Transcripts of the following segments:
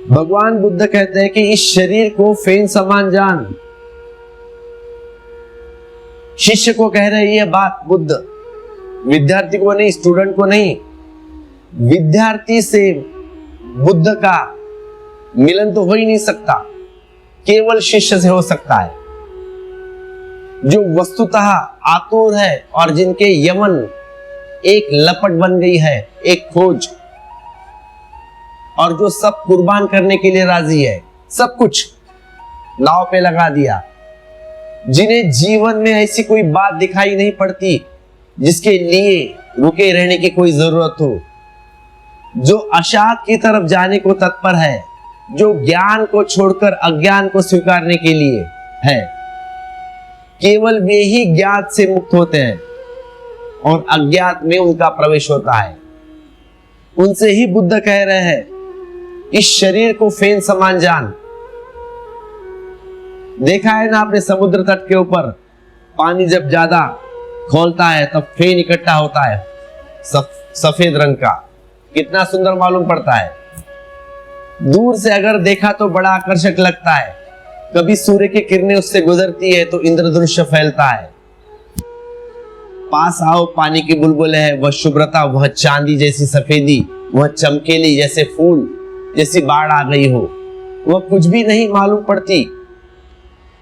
भगवान बुद्ध कहते हैं कि इस शरीर को फेन समान जान। शिष्य को कह रहे ये बात बुद्ध, विद्यार्थी को नहीं, स्टूडेंट को नहीं। विद्यार्थी से बुद्ध का मिलन तो हो ही नहीं सकता, केवल शिष्य से हो सकता है। जो वस्तुतः आतुर है और जिनके यमन एक लपट बन गई है, एक खोज, और जो सब कुर्बान करने के लिए राजी है, सब कुछ लाव पे लगा दिया, जिन्हें जीवन में ऐसी कोई बात दिखाई नहीं पड़ती जिसके लिए रुके रहने की कोई जरूरत हो, जो अशात की तरफ जाने को तत्पर है, जो ज्ञान को छोड़कर अज्ञान को स्वीकारने के लिए है, केवल वे ही ज्ञात से मुक्त होते हैं और अज्ञात में उनका प्रवेश होता है। उनसे ही बुद्ध कह रहे हैं इस शरीर को फेन समान जान। देखा है ना आपने, समुद्र तट के ऊपर पानी जब ज्यादा खोलता है तब फेन इकट्ठा होता है सफेद रंग का, कितना सुंदर मालूम पड़ता है। दूर से अगर देखा तो बड़ा आकर्षक लगता है। कभी सूर्य की किरणें उससे गुजरती है तो इंद्रधनुष फैलता है। पास आओ, पानी की बुलबुलें है, वह शुभ्रता, वह चांदी जैसी सफेदी, वह चमकेली जैसे फूल, जैसी बाढ़ आ गई हो, वह कुछ भी नहीं मालूम पड़ती।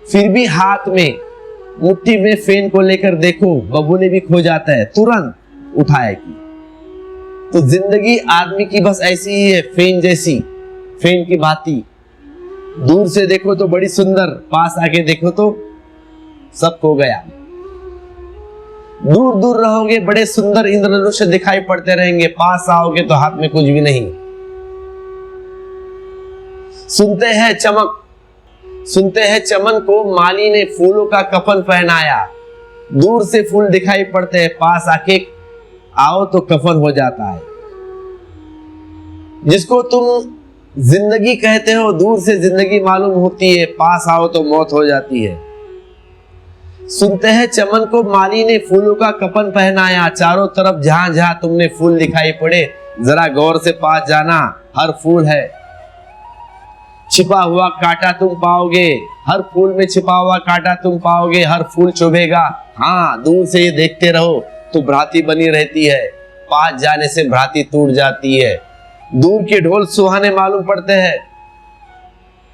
फिर भी हाथ में मुट्ठी में फेन को लेकर देखो, बबूले भी खो जाता है, तुरंत उठाएगी। तो जिंदगी आदमी की बस ऐसी ही है, फेन जैसी, फेन की भांति। दूर से देखो तो बड़ी सुंदर, पास आके देखो तो सब खो गया। दूर दूर रहोगे बड़े सुंदर इंद्रधनुष दिखाई पड़ते रहेंगे, पास आओगे तो हाथ में कुछ भी नहीं। सुनते हैं चमन को माली ने फूलों का कफन पहनाया। दूर से फूल दिखाई पड़ते हैं, पास आके आओ तो कफन हो जाता है। जिसको तुम जिंदगी कहते हो, दूर से जिंदगी मालूम होती है, पास आओ तो मौत हो जाती है। सुनते हैं चमन को माली ने फूलों का कफन पहनाया। चारों तरफ जहां जहां तुमने फूल दिखाई पड़े, जरा गौर से पास जाना, हर फूल है। छिपा हुआ कांटा तुम पाओगे, हर फूल में छिपा हुआ कांटा तुम पाओगे, हर फूल चुभेगा। हाँ, दूर से ये देखते रहो तो भ्रांति बनी रहती है, पास जाने से भ्रांति टूट जाती है। दूर के ढोल सुहाने मालूम पड़ते हैं।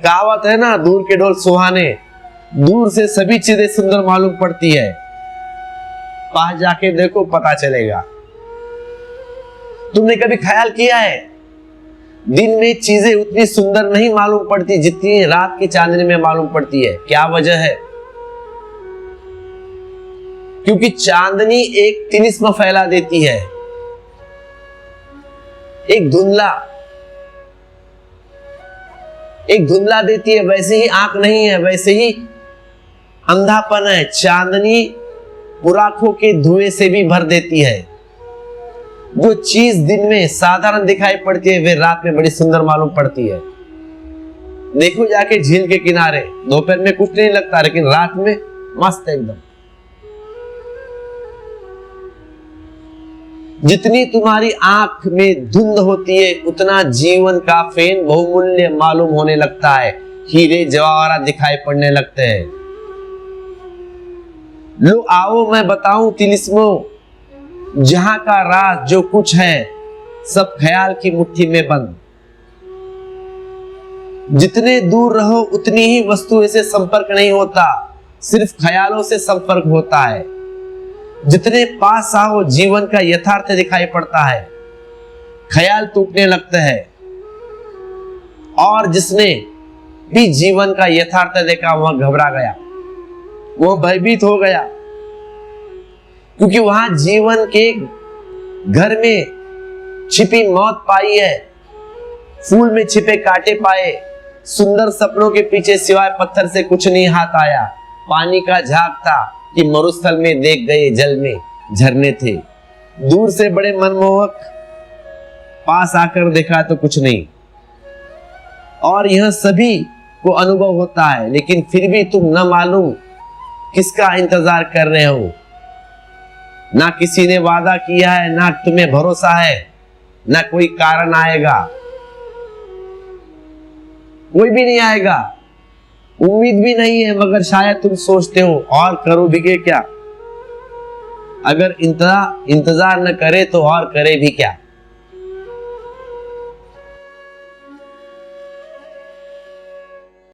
कहावत है ना, दूर के ढोल सुहाने। दूर से सभी चीजें सुंदर मालूम पड़ती है, पास जाके देखो पता चलेगा। तुमने कभी ख्याल किया है, दिन में चीजें उतनी सुंदर नहीं मालूम पड़ती जितनी रात की चांदनी में मालूम पड़ती है। क्या वजह है? क्योंकि चांदनी एक तिलिस्म फैला देती है, एक धुंधला देती है। वैसे ही आंख नहीं है, वैसे ही अंधापन है। चांदनी बुराखों के धुएं से भी भर देती है। जो चीज दिन में साधारण दिखाई पड़ती है, वे रात में बड़ी सुंदर मालूम पड़ती है। देखो जाके झील के किनारे, दोपहर में कुछ नहीं लगता, लेकिन रात में मस्त एकदम। जितनी तुम्हारी आंख में धुंध होती है, उतना जीवन का फेन बहुमूल्य मालूम होने लगता है। हीरे जवाहरात दिखाई पड़ने लगते हैं। लो आओ मैं बताऊं तिलिस्मों, जहां का राज जो कुछ है सब ख्याल की मुट्ठी में बंद। जितने दूर रहो उतनी ही वस्तुओं से संपर्क नहीं होता, सिर्फ ख्यालों से संपर्क होता है। जितने पास आओ जीवन का यथार्थ दिखाई पड़ता है, ख्याल टूटने लगते हैं। और जिसने भी जीवन का यथार्थ देखा वह घबरा गया, वह भयभीत हो गया, क्योंकि वहां जीवन के घर में छिपी मौत पाई है, फूल में छिपे कांटे पाए, सुंदर सपनों के पीछे सिवाय पत्थर से कुछ नहीं हाथ आया। पानी का झाग था कि मरुस्थल में देख गए जल में झरने थे। दूर से बड़े मनमोहक, पास आकर देखा तो कुछ नहीं। और यह सभी को अनुभव होता है, लेकिन फिर भी तुम न मालूम किसका इंतजार कर रहे हो। ना किसी ने वादा किया है, ना तुम्हें भरोसा है, ना कोई कारण आएगा। कोई भी नहीं आएगा, उम्मीद भी नहीं है, मगर शायद तुम सोचते हो और करो भी क्या। अगर इंतजार न करे तो और करे भी क्या।